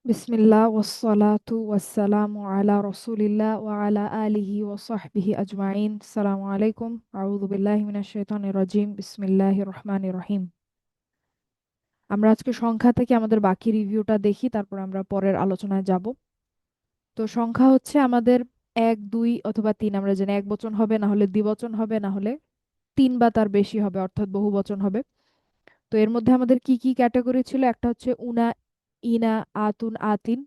বিসমিল্লাহ ওয়াসসালাতু ওয়াসসালামু আলা রাসূলিল্লাহ ওয়া আলা আলিহি ওয়া সাহবিহি আজমাইন। আসসালামু আলাইকুম। আউযু বিল্লাহি মিনাশ শাইতানির রাজিম। বিসমিল্লাহির রহমানির রহিম। আমরা আজকে সংখ্যা থেকে আমাদের বাকি রিভিউটা দেখি, তারপর আমরা পরের আলোচনায় যাব। তো সংখ্যা হচ্ছে আমাদের ১, ২ অথবা ৩। আমরা জানি একবচন হবে, না হলে দ্বিবচন হবে, না হলে ৩ বা তার বেশি হবে, অর্থাৎ বহুবচন হবে। তো এর মধ্যে আমাদের কি কি ক্যাটাগরি ছিল? একটা হচ্ছে উনা, ইনা, আতুন, আতিন,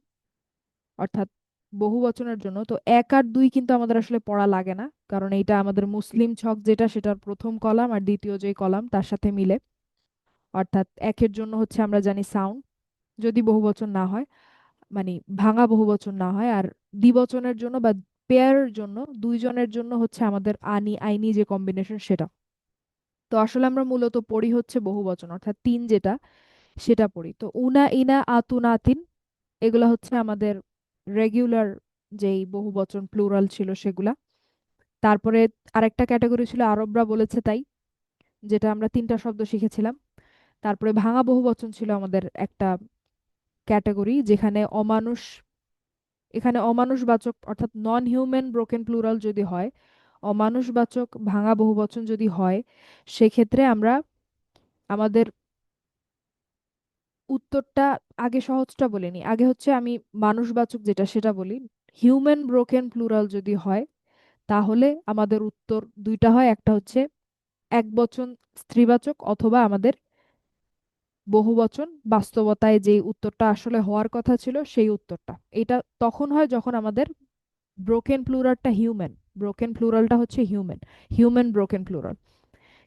অর্থাৎ বহু বচনের জন্য। তো ১ আর ২ কিন্তু আমাদের আসলে পড়া লাগে না, কারণ এইটা আমাদের মুসলিম ছক যেটা, সেটার প্রথম কলাম আর দ্বিতীয় যে কলাম তার সাথে মিলে। অর্থাৎ একের জন্য হচ্ছে আমরা জানি সাউন্ড, যদি বহু বচন না হয়, মানে ভাঙা বহু বচন না হয়। আর দ্বিবচনের জন্য বা পেয়ারের জন্য, দুইজনের জন্য হচ্ছে আমাদের আনি আইনি যে কম্বিনেশন সেটা। তো আসলে আমরা মূলত পড়ি হচ্ছে বহু বচন, অর্থাৎ তিন যেটা, সেটা পড়ি। তো উনা, ইনা, আতুন, আতিন এগুলা হচ্ছে আমাদের রেগুলার যেই বহুবচন প্লুরাল ছিল সেগুলা। তারপরে আরেকটা ক্যাটাগরি ছিল আরবরা বলেছে তাই, যেটা আমরা তিনটা শব্দ শিখেছিলাম। তারপরে ভাঙা বহুবচন ছিল আমাদের একটা ক্যাটাগরি, যেখানে অমানুষ, এখানে অমানুষবাচক অর্থাৎ নন হিউম্যান ব্রোকেন প্লুরাল যদি হয়, অমানুষবাচক ভাঙা বহুবচন যদি হয়, সেক্ষেত্রে আমরা আমাদের উত্তরটা, আগে সহজটা বলিনি, আগে হচ্ছে আমি মানুষবাচক যেটা সেটা বলি। হিউম্যান ব্রোকেন প্লুরাল যদি হয়, তাহলে আমাদের উত্তর দুইটা হয়। একটা হচ্ছে একবচন স্ত্রীবাচক, অথবা আমাদের বহুবচন বাস্তবতায় যে উত্তরটা আসলে হওয়ার কথা ছিল সেই উত্তরটা। এটা তখন হয় যখন আমাদের ব্রোকেন প্লুরালটা হিউম্যান, ব্রোকেন প্লুরালটা হচ্ছে হিউম্যান, হিউম্যান ব্রোকেন প্লুরাল।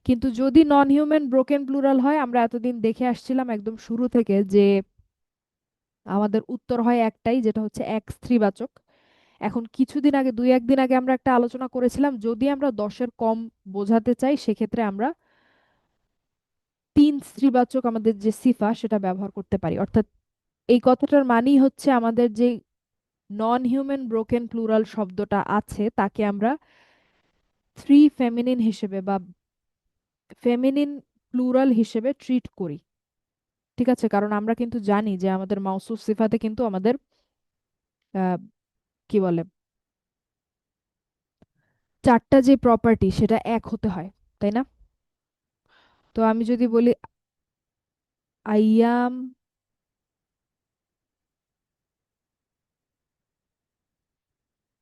কিন্তু যদি নন হিউম্যান ব্রোকেন প্লুরাল হয়, আমরা এতদিন দেখে আসছিলাম একদম শুরু থেকে যে আমাদের উত্তর হয় একটাই, যেটা হচ্ছে এক স্ত্রীবাচক। এখন কিছুদিন আগে, ২-১ দিন আগে আমরা একটা আলোচনা করেছিলাম, যদি আমরা ১০-এর কম বোঝাতে চাই, সেক্ষেত্রে আমরা ৩ স্ত্রীবাচক আমাদের যে সিফা সেটা ব্যবহার করতে পারি। অর্থাৎ এই কথাটার মানেই হচ্ছে আমাদের যে নন হিউম্যান ব্রোকেন প্লুরাল শব্দটা আছে, তাকে আমরা থ্রি ফেমিনিন হিসেবে বা ফেমিনিন প্লুরাল হিসেবে ট্রিট করি। ঠিক আছে? কারণ আমরা কিন্তু জানি যে আমাদের মাউসুফ সিফাতে কিন্তু আমাদের কি বলে, চারটা যে প্রপার্টি সেটা এক হতে হয়, তাই না? তো আমি যদি বলি আইয়াম,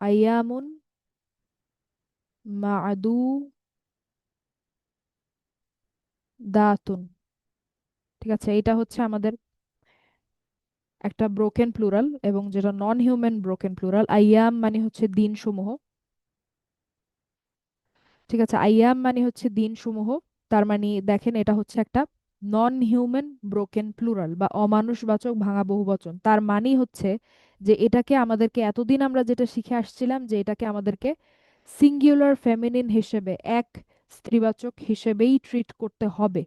আইয়ামুন মা'দু দাতুন, ঠিক আছে? এটা হচ্ছে আমাদের একটা ব্রোকেন প্লুরাল, এবং যেটা নন হিউম্যান ব্রোকেন প্লুরাল। আইয়াম মানে হচ্ছে দিনসমূহ, ঠিক আছে? আইয়াম মানে হচ্ছে দিনসমূহ। তার মানে দেখেন, এটা হচ্ছে একটা নন হিউম্যান ব্রোকেন প্লুরাল বা অমানুষবাচক ভাঙা বহুবচন। তার মানে হচ্ছে যে এটাকে আমাদেরকে, এতদিন আমরা যেটা শিখে আসছিলাম, যে এটাকে আমাদেরকে সিঙ্গুলার ফেমিনিন হিসেবে, এক স্ত্রীবাচক হিসেবেই ট্রিট করতে হবে।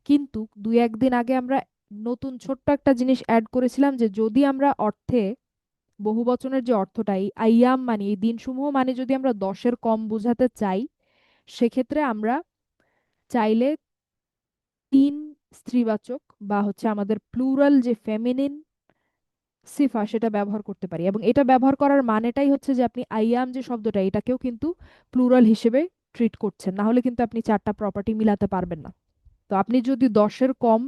কিন্তু ২-১ দিন আগে আমরা নতুন ছোট্ট একটা জিনিস অ্যাড করেছিলাম, যে যদি আমরা অর্থে, বহুবচনের যে অর্থটা, এই আইয়াম মানে এই দিনসমূহ মানে যদি আমরা ১০-এর কম বোঝাতে চাই, সেক্ষেত্রে আমরা চাইলে ৩ স্ত্রীবাচক বা হচ্ছে আমাদের প্লুরাল যে ফেমিনিন সিফা সেটা ব্যবহার করতে পারি। এবং এটা ব্যবহার করার মানেটাই হচ্ছে যে আপনি আইয়াম যে শব্দটা, এটাকেও কিন্তু প্লুরাল হিসেবে ট্রিট করছেন, না হলে কিন্তু আপনি চারটা প্রপার্টি মিলাতে পারবেন না। তো আপনি যদি ১০-এর কম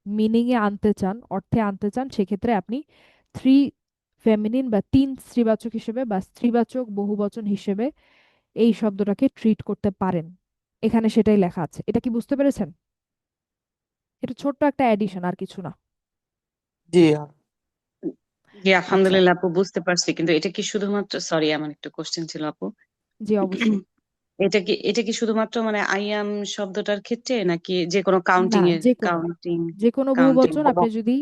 মিনিংয়ে আনতে চান, অর্থে আনতে চান, সেক্ষেত্রে আপনি থ্রি ফেমিনিন বা ৩ স্ত্রীবাচক হিসেবে বা স্ত্রীবাচক বহুবচন হিসেবে এই শব্দটাকে ট্রিট করতে পারেন। এখানে সেটাই লেখা আছে। এটা কি বুঝতে পেরেছেন? এটা ছোট্ট একটা অ্যাডিশন, আর কিছু না। জি। জি আচ্ছা, আলহামদুলিল্লাহ আপু, বুঝতে পারছি। কিন্তু এটা কি শুধুমাত্র, সরি আমার একটা কোশ্চেন ছিল আপু। জি অবশ্যই। এটা কি শুধুমাত্র মানে আইয়াম শব্দটার ক্ষেত্রে, নাকি যে কোনো না, যে কোনো, কাউন্টিং যে কোনো কাউন্টিং বহুবচন আপনি যদি,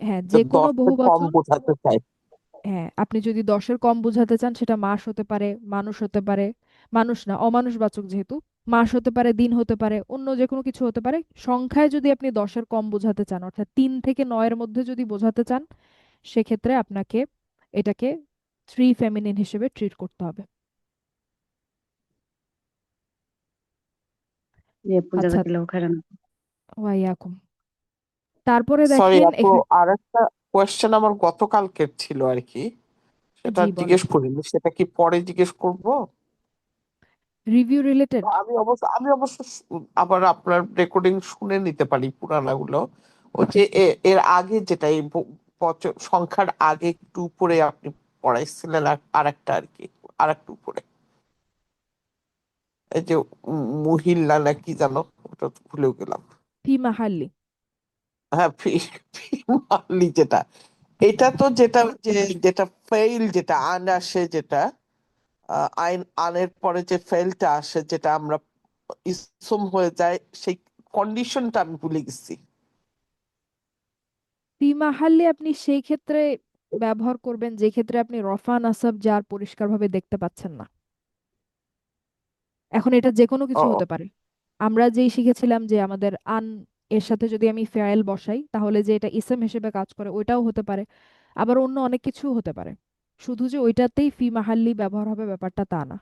হ্যাঁ যে কোনো ১০ কম বহুবচন, বোঝাতে চাই। হ্যাঁ আপনি যদি ১০-এর কম বোঝাতে চান, সেটা মাস হতে পারে, মানুষ হতে পারে, মানুষ না, অমানুষবাচক যেহেতু, মাস হতে পারে, দিন হতে পারে, অন্য যে কোনো কিছু হতে পারে। সংখ্যায় যদি আপনি ১০-এর কম বোঝাতে চান, অর্থাৎ ৩ থেকে ৯-এর মধ্যে যদি বোঝাতে চান, সেক্ষেত্রে আপনাকে এটাকে থ্রি ফেমিনিন হিসেবে ট্রিট করতে হবে। জি আপু, আচ্ছা, জাযাকাল্লাহু খাইরান। ওয়াইয়াকুম। তারপরে সরি দেখেন আপু, এখানে, আর একটা কোয়েশ্চেন আমার গতকালকের ছিল আর কি, সেটা জি বলেন। জিজ্ঞেস করিনি, সেটা কি পরে জিজ্ঞেস করব? Review related. আমি অবশ্য আবার আপনার রেকর্ডিং শুনে নিতে পারি পুরানাগুলো। ও যে এর আগে যেটা এই সংখ্যার আগে একটু উপরে আপনি পড়াইছিলেন আর একটা আর কি, আর একটু উপরে, এই যে মহিলা না কি জানো, ওটা তো ভুলেও গেলাম। ফি মাহাল্লি। হ্যাঁ, মানলি যেটা, এটা তো যেটা যেটা ফেইল, যেটা আন আসে, যেটা আইন আনের পরে যে ফেলটা আসে, যেটা আমরা ইসম হয়ে যায়, সেই কন্ডিশনটা আমি ভুলে গেছি। ফি মাহাল্লি আপনি সেই ক্ষেত্রে ব্যবহার করবেন যে ক্ষেত্রে আপনি রফা নাসাব জার পরিষ্কারভাবে দেখতে পাচ্ছেন না। এখন এটা যে কোনো কিছু ও হতে পারে। আমরা যেই শিখেছিলাম যে আমাদের আন এর সাথে যদি আমি ফেয়াইল বসাই তাহলে যে এটা ইসম হিসেবে কাজ করে ওইটাও হতে পারে। আবার অন্য অনেক কিছু হতে পারে। শুধু যে ওইটাতেই ফি মাহাল্লি ব্যবহার হবে ব্যাপারটা তা না।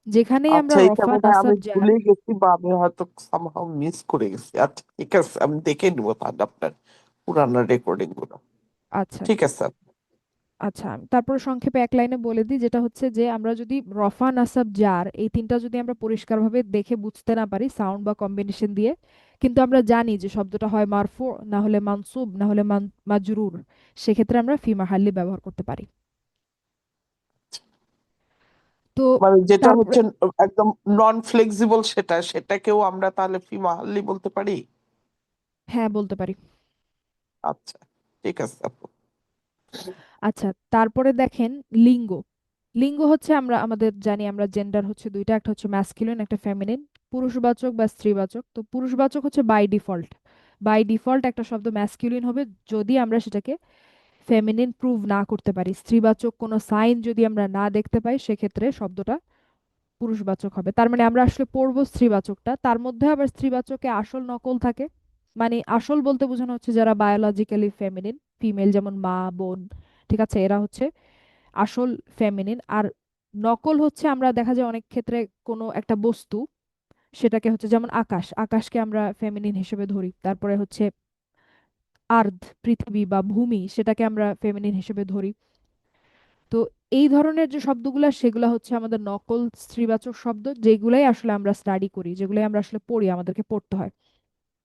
যেখানেই আমরা আচ্ছা, এটা রফা মনে হয় আমি নাসাব জার। ভুলে গেছি, বা আমি হয়তো সামহাও মিস করে গেছি। আচ্ছা ঠিক আছে, আমি দেখে নিবো তাহলে আপনার পুরানো রেকর্ডিং গুলো। আচ্ছা। ঠিক আছে। আচ্ছা আমি তারপর সংক্ষেপে এক লাইনে বলে দিই, যেটা হচ্ছে যে আমরা যদি রফা নাসাব জার এই তিনটা যদি আমরা পরিষ্কারভাবে দেখে বুঝতে না পারি সাউন্ড বা কম্বিনেশন দিয়ে, কিন্তু আমরা জানি যে শব্দটা হয় মারফু, না হলে মানসুব, না হলে মাজরুর, সেক্ষেত্রে আমরা ফি মাহাল্লি ব্যবহার করতে পারি। তো মানে যেটা তারপরে হচ্ছে একদম নন ফ্লেক্সিবল, সেটাকেও আমরা তাহলে ফি মাহাল্লি বলতে পারি। হ্যাঁ বলতে পারি। আচ্ছা ঠিক আছে আপু। আচ্ছা তারপরে দেখেন লিঙ্গ। লিঙ্গ হচ্ছে আমরা আমাদের জানি আমরা জেন্ডার হচ্ছে দুইটা, একটা হচ্ছে ম্যাসকুলিন একটা ফেমিনিন, পুরুষবাচক বা স্ত্রীবাচক। তো পুরুষবাচক হচ্ছে বাই ডিফল্ট, বাই ডিফল্ট একটা শব্দ ম্যাসকুলিন হবে যদি আমরা সেটাকে ফেমিনিন প্রুভ না করতে পারি, স্ত্রীবাচক কোনো সাইন যদি আমরা না দেখতে পাই সেক্ষেত্রে শব্দটা পুরুষবাচক হবে। তার মানে আমরা আসলে পড়বো স্ত্রীবাচকটা, তার মধ্যে আবার স্ত্রীবাচকে আসল নকল থাকে। মানে আসল বলতে বোঝানো হচ্ছে যারা বায়োলজিক্যালি ফেমিনিন ফিমেল, যেমন মা বোন, ঠিক আছে, এরা হচ্ছে আসল ফেমিনিন। আর নকল হচ্ছে আমরা দেখা যায় অনেক ক্ষেত্রে কোনো একটা বস্তু, সেটাকে হচ্ছে যেমন আকাশ, আকাশকে আমরা ফেমিনিন হিসেবে ধরি। তারপরে হচ্ছে আর্থ পৃথিবী বা ভূমি, সেটাকে আমরা ফেমিনিন হিসেবে ধরি। তো এই ধরনের যে শব্দগুলা সেগুলা হচ্ছে আমাদের নকল স্ত্রীবাচক শব্দ, যেগুলাই আসলে আমরা স্টাডি করি, যেগুলাই আমরা আসলে পড়ি, আমাদেরকে পড়তে হয়।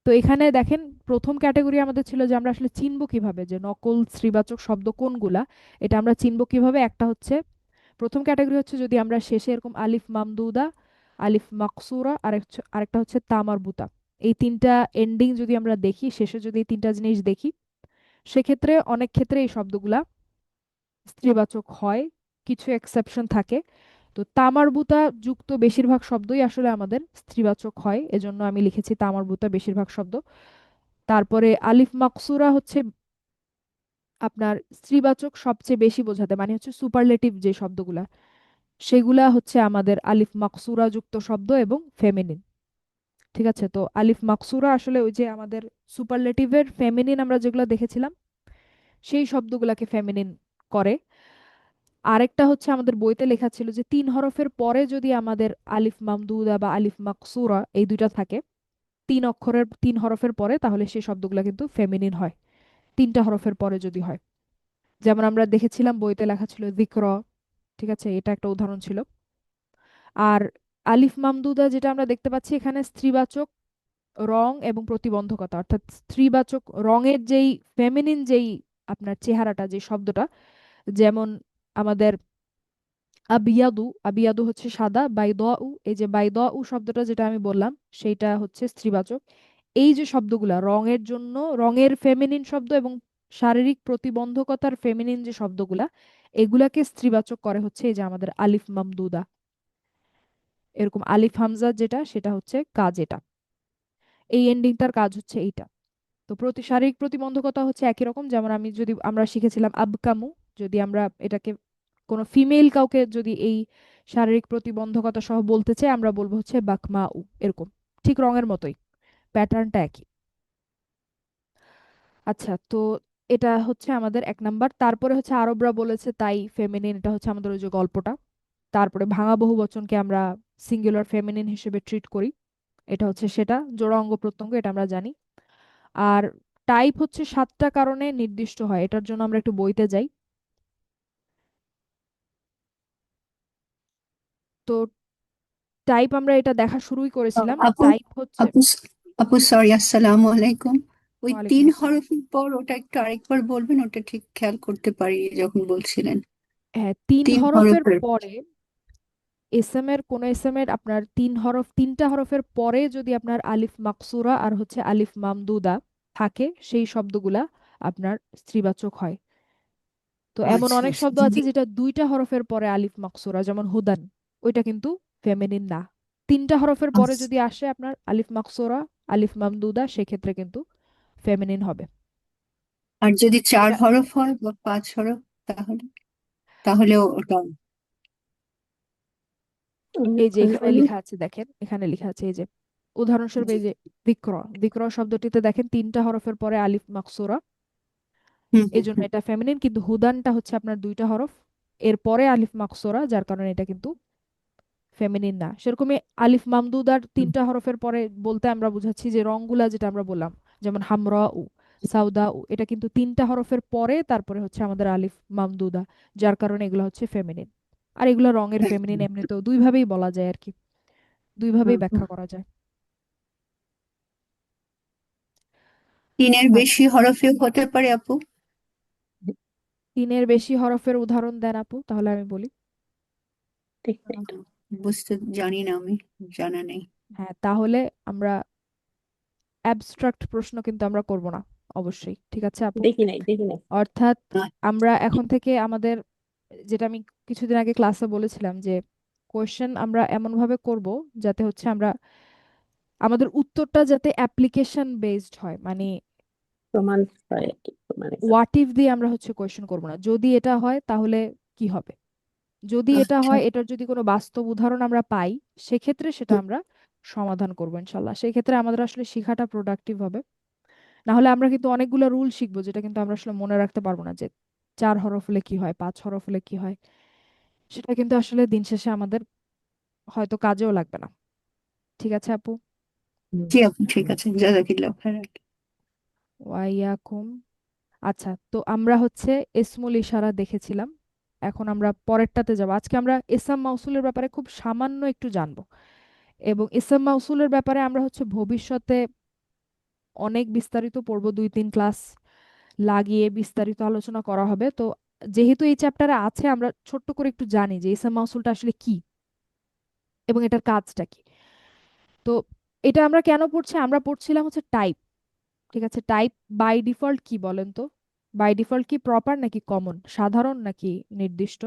তো এখানে দেখেন প্রথম ক্যাটাগরি আমাদের ছিল যে আমরা আসলে চিনবো কিভাবে যে নকল স্ত্রীবাচক শব্দ কোনগুলা, এটা আমরা চিনবো কিভাবে। একটা হচ্ছে প্রথম ক্যাটাগরি হচ্ছে যদি আমরা শেষে এরকম আলিফ মামদুদা, আলিফ মাকসুরা, আরেকটা হচ্ছে তামারবুতা, এই তিনটা এন্ডিং যদি আমরা দেখি, শেষে যদি এই তিনটা জিনিস দেখি, সেক্ষেত্রে অনেক ক্ষেত্রে এই শব্দগুলা স্ত্রীবাচক হয়, কিছু এক্সেপশন থাকে। তো তামারবুতা যুক্ত বেশিরভাগ শব্দই আসলে আমাদের স্ত্রীবাচক হয়, এজন্য আমি লিখেছি তামারবুতা বেশিরভাগ শব্দ। তারপরে আলিফ মাকসুরা হচ্ছে আপনার স্ত্রীবাচক সবচেয়ে বেশি বোঝাতে, মানে হচ্ছে সুপারলেটিভ যে শব্দগুলা সেগুলা হচ্ছে আমাদের আলিফ মাকসুরা যুক্ত শব্দ এবং ফেমিনিন। ঠিক আছে, তো আলিফ মাকসুরা আসলে ওই যে আমাদের সুপারলেটিভের ফেমিনিন আমরা যেগুলো দেখেছিলাম সেই শব্দগুলাকে ফেমিনিন করে। আরেকটা হচ্ছে আমাদের বইতে লেখা ছিল যে 3 হরফের পরে যদি আমাদের আলিফ মামদুদা বা আলিফ মাকসুরা এই দুইটা থাকে, 3 অক্ষরের 3 হরফের পরে, তাহলে সেই শব্দগুলা কিন্তু ফেমিনিন হয় 3টা হরফের পরে যদি হয়। যেমন আমরা দেখেছিলাম বইতে লেখা ছিল যিকর, ঠিক আছে, এটা একটা উদাহরণ ছিল। আর আলিফ মামদুদা যেটা আমরা দেখতে পাচ্ছি এখানে স্ত্রীবাচক রং এবং প্রতিবন্ধকতা, অর্থাৎ স্ত্রীবাচক রঙের যেই ফেমিনিন যেই আপনার চেহারাটা যে শব্দটা, যেমন আমাদের আবিয়াদু, আবিয়াদু হচ্ছে সাদা, বাইদাউ, এই যে বাইদাউ শব্দটা যেটা আমি বললাম সেইটা হচ্ছে স্ত্রীবাচক। এই যে শব্দগুলা রঙের জন্য, রঙের ফেমিনিন শব্দ এবং শারীরিক প্রতিবন্ধকতার ফেমিনিন যে শব্দগুলা, এগুলাকে স্ত্রীবাচক করে হচ্ছে এই যে আমাদের আলিফ মামদুদা, এরকম আলিফ হামজা যেটা সেটা হচ্ছে কাজ এটা, এই এন্ডিংটার কাজ হচ্ছে এইটা। তো শারীরিক প্রতিবন্ধকতা হচ্ছে একই রকম, যেমন আমি যদি আমরা শিখেছিলাম আবকামু, যদি আমরা এটাকে কোনো ফিমেল কাউকে যদি এই শারীরিক প্রতিবন্ধকতা সহ বলতে চাই আমরা বলবো হচ্ছে বাকমাউ, এরকম। ঠিক রঙের মতোই, প্যাটার্নটা একই। আচ্ছা তো এটা হচ্ছে আমাদের 1 নাম্বার। তারপরে হচ্ছে আরবরা বলেছে তাই ফেমিনিন, এটা হচ্ছে আমাদের ওই যে গল্পটা। তারপরে ভাঙা বহুবচনকে আমরা সিঙ্গুলার ফেমিনিন হিসেবে ট্রিট করি, এটা হচ্ছে সেটা। জোড়া অঙ্গ প্রত্যঙ্গ এটা আমরা জানি। আর টাইপ হচ্ছে 7টা কারণে নির্দিষ্ট হয়। এটার জন্য আমরা একটু বইতে যাই। তো টাইপ আমরা এটা দেখা শুরুই করেছিলাম। আপু টাইপ হচ্ছে, আপু আপু সরি, আসসালামু আলাইকুম। ওই ওয়ালাইকুম 3 আসসালাম। হরফের পর ওটা একটু আরেকবার বলবেন, ওটা ঠিক খেয়াল করতে পারি যখন বলছিলেন। হ্যাঁ, 3 হরফের 3 হরফের। পরে এসএম এর কোন এসএম এর আপনার 3টা হরফের পরে যদি আপনার আলিফ মাকসুরা আর হচ্ছে আলিফ মামদুদা থাকে, সেই শব্দগুলা আপনার স্ত্রীবাচক হয়। তো এমন আচ্ছা অনেক আচ্ছা, শব্দ আছে যদি যেটা 2টা হরফের পরে আলিফ মাকসুরা, যেমন হুদান, ওইটা কিন্তু ফেমিনিন না। 3টা হরফের পরে আচ্ছা, যদি আসে আপনার আলিফ মাকসুরা, আলিফ মামদুদা, সেক্ষেত্রে কিন্তু ফেমিনিন হবে। আর যদি 4 এটা হরফ হয় বা 5 হরফ, তাহলে তাহলেও ওটা এই যে এখানে লেখা আছে, দেখেন এখানে লেখা আছে, এই যে উদাহরণস্বরূপ জি। এই যে যিক্র, যিক্র শব্দটিতে দেখেন 3টা হরফের পরে আলিফ মাকসুরা, হুম এই হুম জন্য হুম। এটা ফেমিনিন। কিন্তু হুদানটা হচ্ছে আপনার 2টা হরফ, এর পরে আলিফ মাকসুরা, যার কারণে এটা কিন্তু ফেমিনিন না। সেরকমই আলিফ মামদুদার হুম, 3টা হরফের পরে বলতে আমরা বুঝাচ্ছি যে রংগুলা যেটা আমরা বললাম, যেমন হামরা উ, সাউদা উ, এটা কিন্তু 3টা হরফের পরে তারপরে হচ্ছে আমাদের আলিফ মামদুদা, যার কারণে এগুলো হচ্ছে ফেমিনিন। আর এগুলো রঙের ফেমিনিন একদম। এমনিতেও দুইভাবেই বলা যায় আর কি, দুইভাবেই হুম হুম। ব্যাখ্যা করা যায়। 3-এর আচ্ছা, বেশি হরফেও হতে পারে আপু। 3-এর বেশি হরফের উদাহরণ দেন আপু, তাহলে আমি বলি। আহ, বুঝতে জানি না আমি, জানা নেই। হ্যাঁ, তাহলে আমরা অ্যাবস্ট্রাক্ট প্রশ্ন কিন্তু আমরা করব না, অবশ্যই, ঠিক আছে আপু? দেখি নাই। অর্থাৎ আহ, আমরা এখন থেকে আমাদের, যেটা আমি কিছুদিন আগে ক্লাসে বলেছিলাম, যে কোয়েশ্চেন আমরা এমন ভাবে করব যাতে হচ্ছে আমরা আমাদের উত্তরটা যাতে অ্যাপ্লিকেশন বেসড হয়, মানে প্রমাণ হয় আর কি, প্রমাণিত। হোয়াট ইফ দিয়ে আমরা হচ্ছে কোয়েশ্চেন করব না। যদি এটা হয় তাহলে কি হবে, যদি এটা আচ্ছা। হয়, এটার যদি কোনো বাস্তব উদাহরণ আমরা পাই, সেক্ষেত্রে সেটা হুম, আমরা সমাধান করবো ইনশাল্লাহ। সেক্ষেত্রে আমাদের আসলে শেখাটা প্রোডাক্টিভ হবে। না হলে আমরা কিন্তু অনেকগুলো রুল শিখবো যেটা কিন্তু আমরা আসলে মনে রাখতে পারবো না, যে 4 হরফ হলে কি হয়, 5 হরফ হলে কি হয়। সেটা কিন্তু আসলে দিন শেষে আমাদের হয়তো কাজেও লাগবে না। ঠিক আছে আপু? হুম। জি আপু, ঠিক আছে, জাজাকিল্লাহ খাইরান। ওয়াইয়াকুম। আচ্ছা, তো আমরা হচ্ছে ইসমুল ইশারা দেখেছিলাম। এখন আমরা পরেরটাতে যাব। আজকে আমরা ইসম মাউসুলের ব্যাপারে খুব সামান্য একটু জানবো, এবং ইসম মাউসুলের ব্যাপারে আমরা হচ্ছে ভবিষ্যতে অনেক বিস্তারিত পড়বো, 2-3 ক্লাস লাগিয়ে বিস্তারিত আলোচনা করা হবে। তো যেহেতু এই চ্যাপ্টারে আছে, আমরা ছোট্ট করে একটু জানি যে ইসম মাউসুলটা আসলে কি এবং এটার কাজটা কি। তো এটা আমরা কেন পড়ছি, আমরা পড়ছিলাম হচ্ছে টাইপ। ঠিক আছে, টাইপ বাই ডিফল্ট কি বলেন তো? বাই ডিফল্ট কি প্রপার নাকি কমন, সাধারণ নাকি নির্দিষ্ট?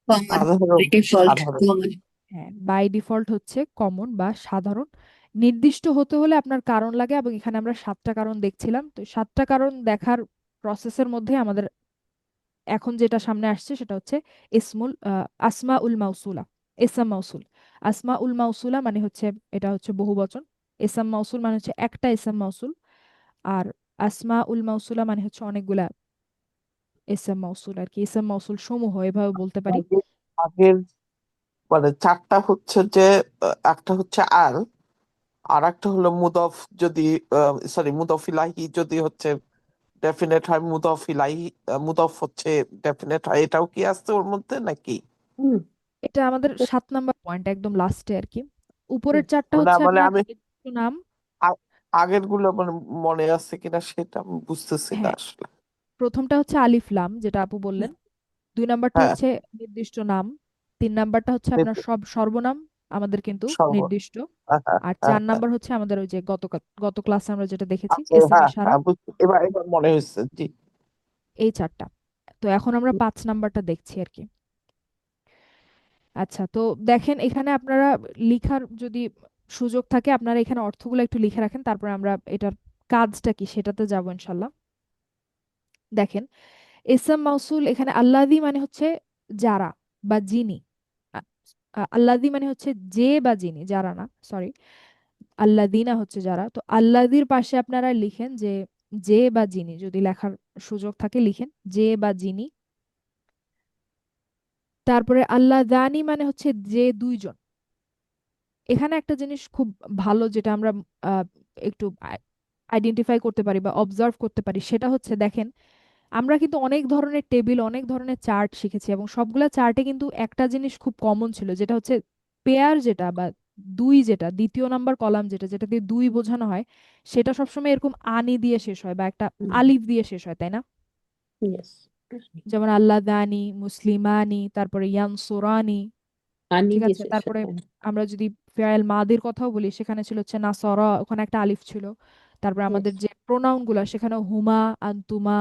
কমন। সাধারণ। ডিফল্ট সাধারণ। কমন। হ্যাঁ, বাই ডিফল্ট হচ্ছে কমন বা সাধারণ। নির্দিষ্ট হতে হলে আপনার কারণ লাগে, এবং এখানে আমরা 7টা কারণ দেখছিলাম। তো 7টা কারণ দেখার প্রসেসের মধ্যে আমাদের এখন যেটা সামনে আসছে সেটা হচ্ছে আসমা উল মাউসুলা, ইসম মাউসুল। আসমা উল মাউসুলা মানে হচ্ছে, এটা হচ্ছে বহুবচন। ইসম মাউসুল মানে হচ্ছে একটা ইসম মাউসুল। আর আসমা উল মাউসুলা মানে হচ্ছে অনেকগুলা ইসম মাউসুল আর কি, ইসম মাউসুল সমূহ এভাবে বলতে পারি। আগের আগের মানে চারটা হচ্ছে যে একটা হচ্ছে আল, আর একটা হলো মুদফ, যদি সরি মুদফ ইলাহি যদি হচ্ছে ডেফিনেট হয়, মুদফ ইলাহি মুদফ হচ্ছে ডেফিনেট হয়, এটাও কি আছে ওর মধ্যে নাকি? হুম। এটা আমাদের 7 নাম্বার পয়েন্ট, একদম লাস্টে আর কি। হুম। উপরের 4টা না হচ্ছে মানে আপনার আমি নির্দিষ্ট নাম। আগের গুলো মানে মনে আছে কিনা সেটা আমি বুঝতেছি না হ্যাঁ, আসলে। প্রথমটা হচ্ছে আলিফ লাম, যেটা আপু বললেন। 2 নাম্বারটা হ্যাঁ। হচ্ছে নির্দিষ্ট নাম। 3 নাম্বারটা হচ্ছে আপনার সব সর্বনাম, আমাদের কিন্তু সর্ব। নির্দিষ্ট। হ্যাঁ, হ্যাঁ, আর হ্যাঁ, 4 নাম্বার হচ্ছে আমাদের ওই যে গত গত ক্লাসে আমরা যেটা দেখেছি, আছে, এসএম হ্যাঁ ইশারা। হ্যাঁ এবার এবার মনে হয়েছে, জি। এই 4টা। তো এখন আমরা 5 নাম্বারটা দেখছি আর কি। আচ্ছা, তো দেখেন এখানে আপনারা লিখার যদি সুযোগ থাকে, আপনারা এখানে অর্থগুলো একটু লিখে রাখেন, তারপরে আমরা এটার কাজটা কি সেটাতে যাবো ইনশাল্লাহ। দেখেন, ইসম মাউসুল এখানে আল্লাদি মানে হচ্ছে যারা বা যিনি। আল্লাদি মানে হচ্ছে যে বা যিনি, যারা না, সরি, আল্লাদিনা হচ্ছে যারা। তো আল্লাদির পাশে আপনারা লিখেন যে যে বা যিনি, যদি লেখার সুযোগ থাকে লিখেন যে বা যিনি। তারপরে আল্লাদানি মানে হচ্ছে যে দুইজন। এখানে একটা জিনিস খুব ভালো, যেটা আমরা একটু আইডেন্টিফাই করতে পারি বা অবজার্ভ করতে পারি সেটা হচ্ছে দেখেন আমরা কিন্তু অনেক ধরনের টেবিল অনেক ধরনের চার্ট শিখেছি এবং সবগুলা চার্টে কিন্তু একটা জিনিস খুব কমন ছিল যেটা হচ্ছে পেয়ার যেটা বা দুই যেটা দ্বিতীয় নাম্বার কলাম যেটা যেটা দিয়ে দুই বোঝানো হয় সেটা সবসময় এরকম আনি দিয়ে শেষ হয় বা একটা আলিফ দিয়ে শেষ হয় তাই না? ইয়েস যেমন আল্লাহ দানি মুসলিমানি তারপরে ইয়ানসুরানি, আনি ঠিক দিয়ে আছে, শেষ হয়, তারপরে হ্যাঁ। আমরা যদি ফেয়াল মাদির কথাও বলি সেখানে ছিল হচ্ছে নাসরা, ওখানে একটা আলিফ ছিল। তারপরে ইয়েস আমাদের যে প্রোনাউন গুলা সেখানে হুমা আন্তুমা,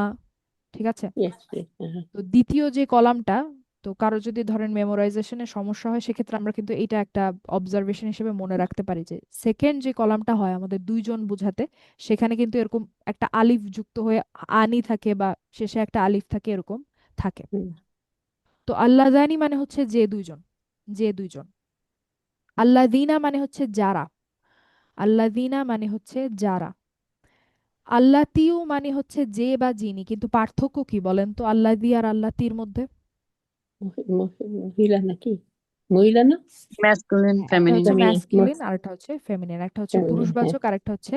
ঠিক আছে। ইয়েস হ্যাঁ। তো দ্বিতীয় যে কলামটা, তো কারো যদি ধরেন মেমোরাইজেশনের সমস্যা হয় সেক্ষেত্রে আমরা কিন্তু এটা একটা অবজারভেশন হিসেবে মনে রাখতে পারি যে সেকেন্ড যে কলামটা হয় আমাদের দুইজন বোঝাতে সেখানে কিন্তু এরকম একটা আলিফ যুক্ত হয়ে আনি থাকে বা শেষে একটা আলিফ থাকে এরকম থাকে। হুম, তো আল্লাহ জানি মানে হচ্ছে যে দুইজন, যে দুইজন। আল্লাযীনা মানে হচ্ছে যারা, আল্লাযীনা মানে হচ্ছে যারা। আল্লাতিউ মানে হচ্ছে যে বা যিনি, কিন্তু পার্থক্য কি বলেন তো আল্লাযী আর আল্লাতির মধ্যে? মহিলা নাকি, মহিলা না, ম্যাসকুলিন হ্যাঁ, একটা ফেমিনিন। হচ্ছে ফেমিনিন, ম্যাসকুলিন আর একটা হচ্ছে ফেমিনিন, একটা হচ্ছে ফেমিনিন, হ্যাঁ। পুরুষবাচক আর একটা হচ্ছে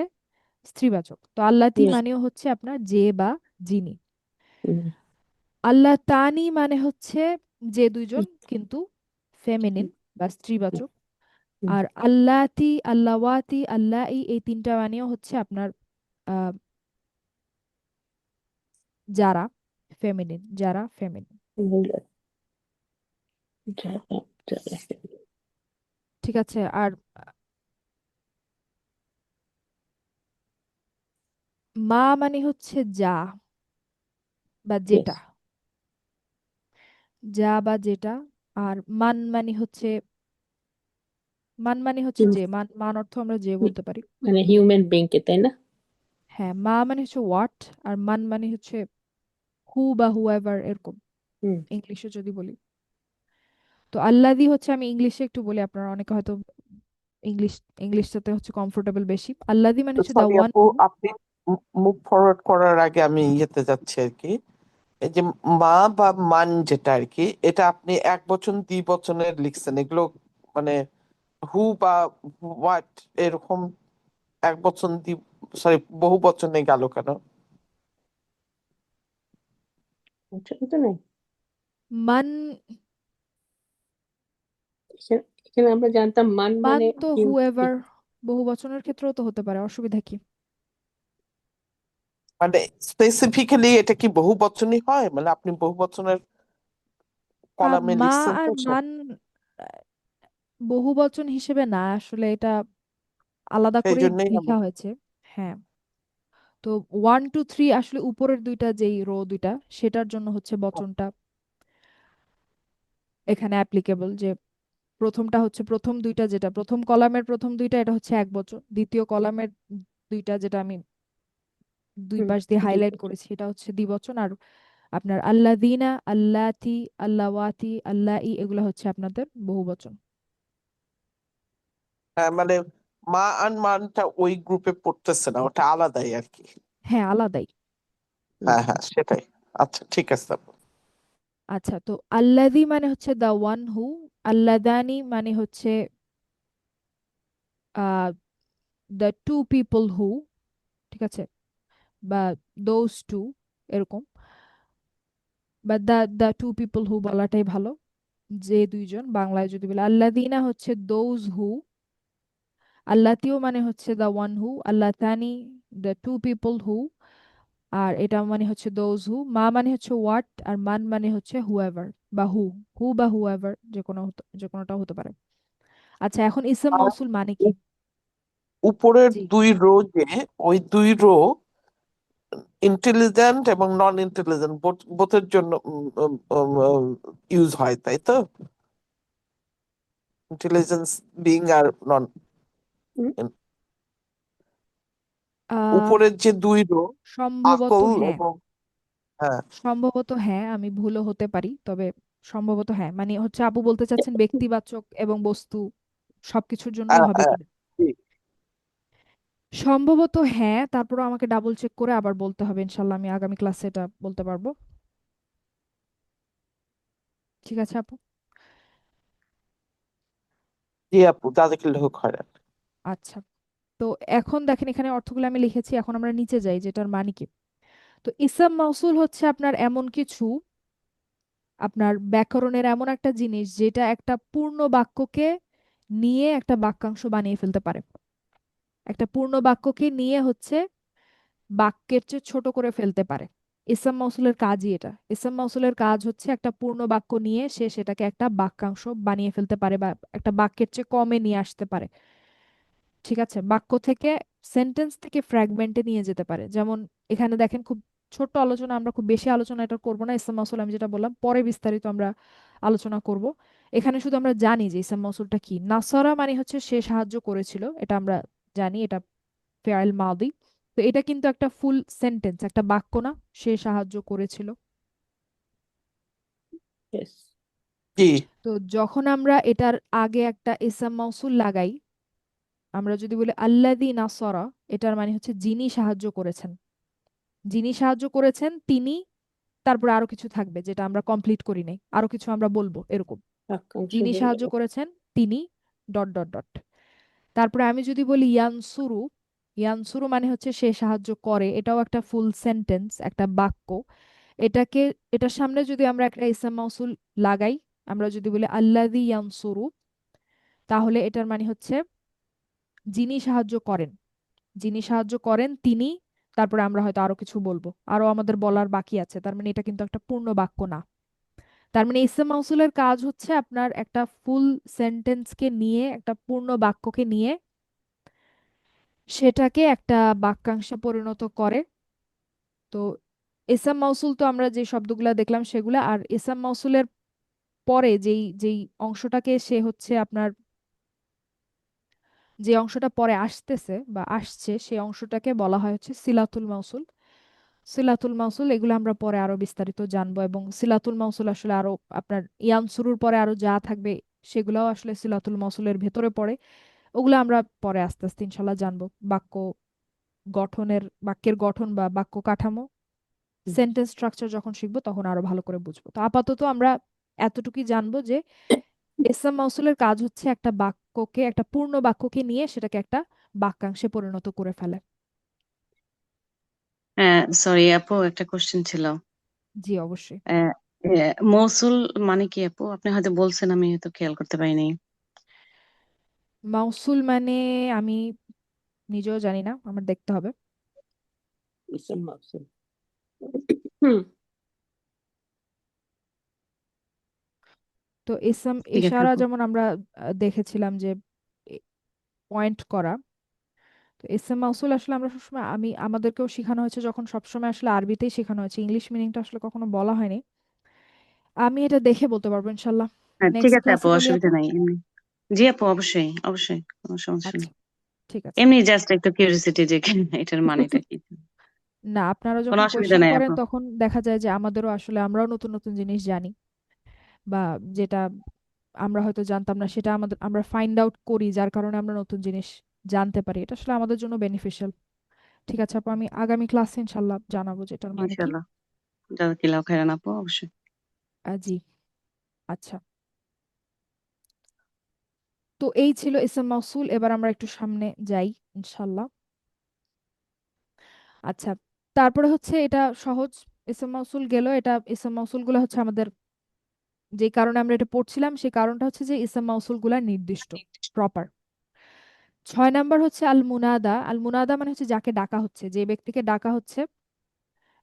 স্ত্রীবাচক। তো আল্লাতি ইয়েস। মানেও হচ্ছে আপনার যে বা যিনি। আল্লাহ তানি মানে হচ্ছে যে দুইজন কিন্তু ফেমিনিন বা স্ত্রীবাচক। আর আল্লাতি আল্লাওয়াতি আল্লাহি এই তিনটা মানেও হচ্ছে আপনার আহ, যারা ফেমিনিন, যারা ফেমিনিন, মহিলা, যারা যারা ঠিক আছে। আর মা মানে হচ্ছে যা বা ইয়েস। যেটা, যা বা যেটা। আর মান মানে হচ্ছে, মান মানে হচ্ছে যে, মান মান অর্থ আমরা যে বলতে পারি। মানে হিউম্যান বিং কে, তাই না? হ্যাঁ, মা মানে হচ্ছে হোয়াট আর মান মানে হচ্ছে হু বা হুএভার এরকম, হুম। ইংলিশে যদি বলি। তো আল্লাদি হচ্ছে, আমি ইংলিশে একটু বলি, আপনারা অনেকে হয়তো ইংলিশ ইংলিশটাতে হচ্ছে কমফোর্টেবল বেশি। আল্লাদি মানে হচ্ছে দ্য সরি ওয়ান আপু, হু। আপনি মুভ ফরওয়ার্ড করার আগে আমি ইয়েতে যাচ্ছি আর কি। এই যে মা বা মান যেটা আর কি, এটা আপনি এক বচন দ্বিবচনের লিখছেন, এগুলো মানে হু বা হোয়াট এরকম এক বচন সরি বহু বচনে গেল কেন? আচ্ছা, এটা নাই। মান, এখানে আমরা জানতাম মান মান মানে তো হুএভার বহু বচনের ক্ষেত্রেও তো হতে পারে, অসুবিধা কি? মানে স্পেসিফিক্যালি এটা কি বহু বচনই হয়, মানে আপনি বহু বচনের কলামে মা লিখছেন আর তো সব? মান বহু বচন হিসেবে না আসলে, এটা আলাদা সেই করেই জন্যই আমি লেখা হয়েছে। হ্যাঁ, তো 1 2 3 আসলে উপরের দুইটা যেই রো দুইটা সেটার জন্য হচ্ছে বচনটা এখানে অ্যাপ্লিকেবল। যে প্রথমটা হচ্ছে প্রথম দুইটা, যেটা প্রথম কলামের প্রথম দুইটা এটা হচ্ছে এক বচন, দ্বিতীয় কলামের দুইটা যেটা আমি দুই হুম, পাশ দিয়ে হাইলাইট দ্বিবচন। করেছি এটা হচ্ছে দ্বিবচন। আর আপনার আল্লাযীনা আল্লাতি আল্লাওয়াতি আল্লাহি এগুলো হচ্ছে আপনাদের বহু বচন। মানে মা আর মানটা ওই গ্রুপে পড়তেছে না, ওটা আলাদাই আর কি। হ্যাঁ, আলাদাই। হুম, হ্যাঁ হ্যাঁ সেটাই। আচ্ছা ঠিক আছে আপু। আচ্ছা, তো আল্লাযী মানে হচ্ছে দ্য ওয়ান হু, আল্লাদানি মানে হচ্ছে ah the two people who, ঠিক আছে, বা দোজ টু এরকম, বা the the two people who বলাটাই ভালো, যে দুইজন। বাংলায় যদি বলে আল্লাযীনা হচ্ছে দোজ হু, আল্লাতিও মানে হচ্ছে দ্য ওয়ান হু, আল্লাহ তানি দ্য টু পিপল হু, আর এটা মানে হচ্ছে দোজ হু। মা মানে হচ্ছে হোয়াট আর মান মানে হচ্ছে হুএভার বা হু, হু বা হুএভার যে কোনো যে কোনোটা হতে পারে। আচ্ছা, এখন ইসম আর মৌসুল মানে কি? উপরের জি, দুই রো যে, ওই দুই রো ইন্টেলিজেন্ট এবং নন ইন্টেলিজেন্ট বোথের জন্য ইউজ হয় তাই তো? ইন্টেলিজেন্স বিং আর নন। হুম, আহ উপরের যে দুই রো সম্ভবত আকল হ্যাঁ, এবং হ্যাঁ সম্ভবত হ্যাঁ, আমি ভুলও হতে পারি, তবে সম্ভবত হ্যাঁ, মানে হচ্ছে আপু বলতে চাচ্ছেন ব্যক্তিবাচক এবং বস্তু সবকিছুর জন্যই হবে হ্যাঁ কিনা। ঠিক। সম্ভবত হ্যাঁ, তারপরে আমাকে ডাবল চেক করে আবার বলতে হবে, ইনশাল্লাহ আমি আগামী ক্লাসে এটা বলতে পারবো। ঠিক আছে আপু। জি আপু, জাযাকাল্লাহু খায়রান। আচ্ছা। তো এখন দেখেন এখানে অর্থগুলো আমি লিখেছি, এখন আমরা নিচে যাই যেটার মানে কি। তো ইসম মাউসুল হচ্ছে আপনার এমন কিছু, আপনার ব্যাকরণের এমন একটা জিনিস যেটা একটা পূর্ণ বাক্যকে নিয়ে একটা বাক্যাংশ বানিয়ে ফেলতে পারে। একটা পূর্ণ বাক্যকে নিয়ে হচ্ছে বাক্যের চেয়ে ছোট করে ফেলতে পারে। ইসম মাউসুলের কাজই এটা। ইসম মাউসুলের কাজ হচ্ছে একটা পূর্ণ বাক্য নিয়ে সে সেটাকে একটা বাক্যাংশ বানিয়ে ফেলতে পারে বা একটা বাক্যের চেয়ে কমে নিয়ে আসতে পারে। ঠিক আছে, বাক্য থেকে, সেন্টেন্স থেকে ফ্র্যাগমেন্টে নিয়ে যেতে পারে। যেমন এখানে দেখেন, খুব ছোট্ট আলোচনা, আমরা খুব বেশি আলোচনা এটা করবো না। ইসম মাউসুল আমি যেটা বললাম পরে বিস্তারিত আমরা আলোচনা করব। এখানে শুধু আমরা জানি যে ইসম মাউসুলটা কি। নাসরা মানে হচ্ছে সে সাহায্য করেছিল, এটা আমরা জানি, এটা ফেআইল মাদি। তো এটা কিন্তু একটা ফুল সেন্টেন্স, একটা বাক্য না, সে সাহায্য করেছিল। Yes. জি তো যখন আমরা এটার আগে একটা ইসম মাউসুল লাগাই, আমরা যদি বলি আল্লাযী নাসরা, এটার মানে হচ্ছে যিনি সাহায্য করেছেন। যিনি সাহায্য করেছেন তিনি, তারপরে আরো কিছু থাকবে যেটা আমরা কমপ্লিট করি নাই, আরো কিছু আমরা বলবো এরকম। বাক্যাংশ যিনি হয়ে সাহায্য গেল। করেছেন তিনি, ডট ডট ডট। তারপরে আমি যদি বলি ইয়ানসুরু, ইয়ানসুরু মানে হচ্ছে সে সাহায্য করে, এটাও একটা ফুল সেন্টেন্স, একটা বাক্য। এটাকে, এটার সামনে যদি আমরা একটা ইসম মাউসুল লাগাই, আমরা যদি বলি আল্লাযী ইয়ানসুরু, তাহলে এটার মানে হচ্ছে যিনি সাহায্য করেন, যিনি সাহায্য করেন তিনি, তারপরে আমরা হয়তো আরো কিছু বলবো, আরো আমাদের বলার বাকি আছে। তার মানে এটা কিন্তু একটা পূর্ণ বাক্য না। তার মানে ইসম মাউসুলের কাজ হচ্ছে আপনার একটা ফুল সেন্টেন্সকে নিয়ে, একটা পূর্ণ বাক্যকে নিয়ে সেটাকে একটা বাক্যাংশে পরিণত করে। তো ইসম মাউসুল তো আমরা যে শব্দগুলা দেখলাম সেগুলা, আর ইসম মাউসুলের পরে যেই যেই অংশটাকে সে হচ্ছে আপনার, যে অংশটা পরে আসতেছে বা আসছে, সেই অংশটাকে বলা হয় হচ্ছে সিলাতুল মাউসুল। সিলাতুল মাউসুল এগুলো আমরা পরে আরো বিস্তারিত জানবো, এবং সিলাতুল মাউসুল আসলে আরো আপনার ইয়ানসুরুর পরে আরো যা থাকবে সেগুলোও আসলে সিলাতুল মাউসুলের ভেতরে পড়ে। ওগুলো আমরা পরে আস্তে আস্তে ইনশাল্লাহ জানবো। বাক্য গঠনের, বাক্যের গঠন বা বাক্য কাঠামো, হুম। সেন্টেন্স স্ট্রাকচার যখন শিখবো তখন আরো ভালো করে বুঝবো। তো আপাতত আমরা এতটুকুই জানবো যে ইসম মাউসুলের কাজ হচ্ছে একটা বাক্যকে, একটা পূর্ণ বাক্যকে নিয়ে সেটাকে একটা বাক্যাংশে পরিণত করে ফেলে। হ্যাঁ, সরি আপু, একটা কোশ্চেন ছিল। জি অবশ্যই। আহ, মৌসুল মানে কি আপু? আপনি হয়তো বলছেন, আমি হয়তো খেয়াল করতে পারিনি। মাউসুল মানে আমি নিজেও জানি না, আমার দেখতে হবে। ইসম মাউসুল। হুম। তো ইসম ঠিক আছে ইশারা আপু। যেমন আমরা দেখেছিলাম যে পয়েন্ট করা। তো ইসম মাউসুল আসলে আমরা সবসময়, আমি আমাদেরকেও শেখানো হয়েছে যখন, সবসময় আসলে আরবিতেই শেখানো হয়েছে, ইংলিশ মিনিংটা আসলে কখনো বলা হয়নি। আমি এটা দেখে বলতে পারবো ইনশাল্লাহ। হ্যাঁ ঠিক নেক্সট আছে আপু, ক্লাসে বলি আপু। অসুবিধা নাই এমনি। জি আপু, অবশ্যই অবশ্যই, কোনো সমস্যা আচ্ছা, নেই। ঠিক আছে। এমনি জাস্ট একটু কিউরিওসিটি যে এটার মানেটা কি। না, আপনারা কোনো যখন অসুবিধা কোয়েশ্চেন নাই করেন আপু। তখন দেখা যায় যে আমাদেরও আসলে, আমরাও নতুন নতুন জিনিস জানি, বা যেটা আমরা হয়তো জানতাম না সেটা আমাদের, আমরা ফাইন্ড আউট করি, যার কারণে আমরা নতুন জিনিস জানতে পারি। এটা আসলে আমাদের জন্য বেনিফিশিয়াল। ঠিক আছে আপু, আমি আগামী ক্লাসে ইনশাল্লাহ জানাবো যেটার মানে কি। ইনশাল্লাহ। জাজাকিল্লাহ খাইরান আপু, অবশ্যই। জি। আচ্ছা, তো এই ছিল ইসম মাউসুল। এবার আমরা একটু সামনে যাই ইনশাল্লাহ। আচ্ছা, তারপরে হচ্ছে এটা সহজ, ইসম মাউসুল গেল। এটা ইসম মাউসুল গুলো হচ্ছে আমাদের, যে কারণে আমরা এটা পড়ছিলাম সেই কারণটা হচ্ছে যে ইসম মাউসুল গুলা নির্দিষ্ট, প্রপার। 6 নাম্বার হচ্ছে আল মুনাদা। আল মুনাদা মানে হচ্ছে যাকে ডাকা হচ্ছে, যে ব্যক্তিকে ডাকা হচ্ছে।